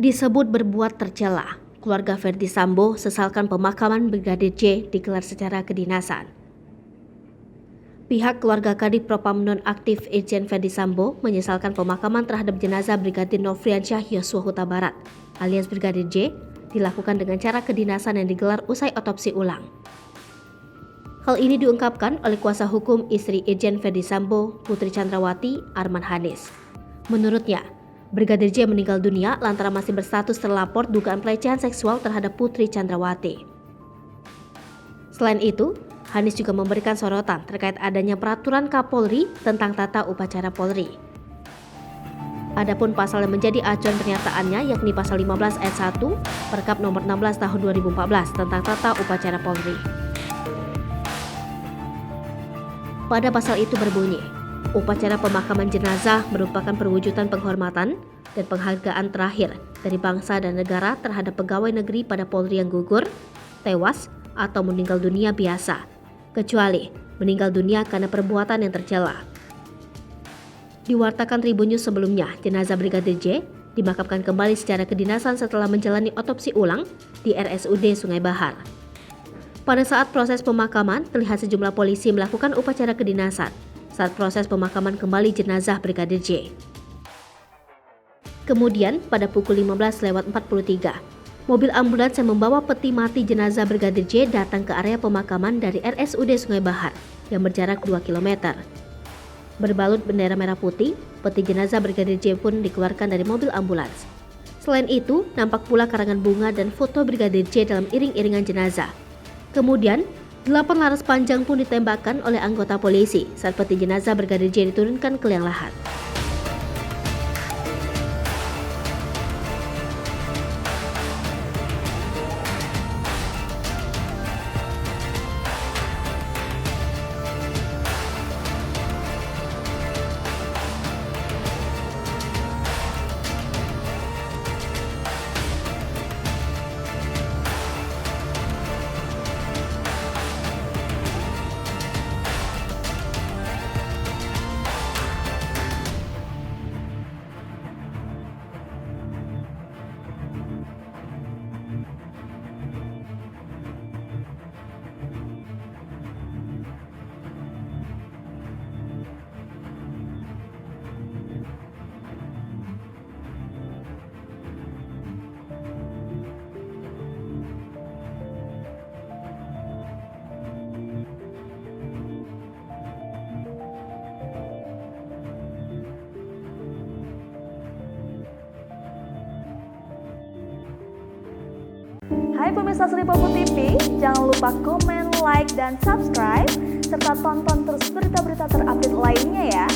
disebut berbuat tercela. Keluarga Ferdy Sambo sesalkan pemakaman Brigadir J digelar secara kedinasan. Pihak keluarga Kadif Propam Nonaktif Irjen Ferdy Sambo menyesalkan pemakaman terhadap jenazah Brigadir Nofriansyah Yosua Huta Barat alias Brigadir J dilakukan dengan cara kedinasan yang digelar usai otopsi ulang. Hal ini diungkapkan oleh kuasa hukum istri Irjen Ferdy Sambo, Putri Chandrawati, Arman Hanis. Menurutnya, Brigadir J meninggal dunia lantaran masih berstatus terlapor dugaan pelecehan seksual terhadap Putri Chandrawati. Selain itu, Hanis juga memberikan sorotan terkait adanya peraturan Kapolri tentang tata upacara Polri. Adapun pasal yang menjadi acuan pernyataannya yakni pasal 15 ayat 1 Perkap nomor 16 tahun 2014 tentang tata upacara Polri. Pada pasal itu berbunyi, upacara pemakaman jenazah merupakan perwujudan penghormatan dan penghargaan terakhir dari bangsa dan negara terhadap pegawai negeri pada Polri yang gugur, tewas, atau meninggal dunia biasa, kecuali meninggal dunia karena perbuatan yang tercela. Diwartakan Tribun News sebelumnya, jenazah Brigadir J dimakamkan kembali secara kedinasan setelah menjalani otopsi ulang di RSUD Sungai Bahar. Pada saat proses pemakaman, terlihat sejumlah polisi melakukan upacara kedinasan saat proses pemakaman kembali jenazah Brigadir J. Kemudian, pada pukul 15:43, mobil ambulans yang membawa peti mati jenazah Brigadir J datang ke area pemakaman dari RSUD Sungai Bahar yang berjarak 2 km. Berbalut bendera merah putih, peti jenazah Brigadir J pun dikeluarkan dari mobil ambulans. Selain itu, nampak pula karangan bunga dan foto Brigadir J dalam iring-iringan jenazah. Kemudian, 8 laras panjang pun ditembakkan oleh anggota polisi saat peti jenazah Brigadir J diturunkan ke liang lahat. Hai pemirsa Sri Popo TV, jangan lupa komen, like, dan subscribe, serta tonton terus berita-berita terupdate lainnya ya.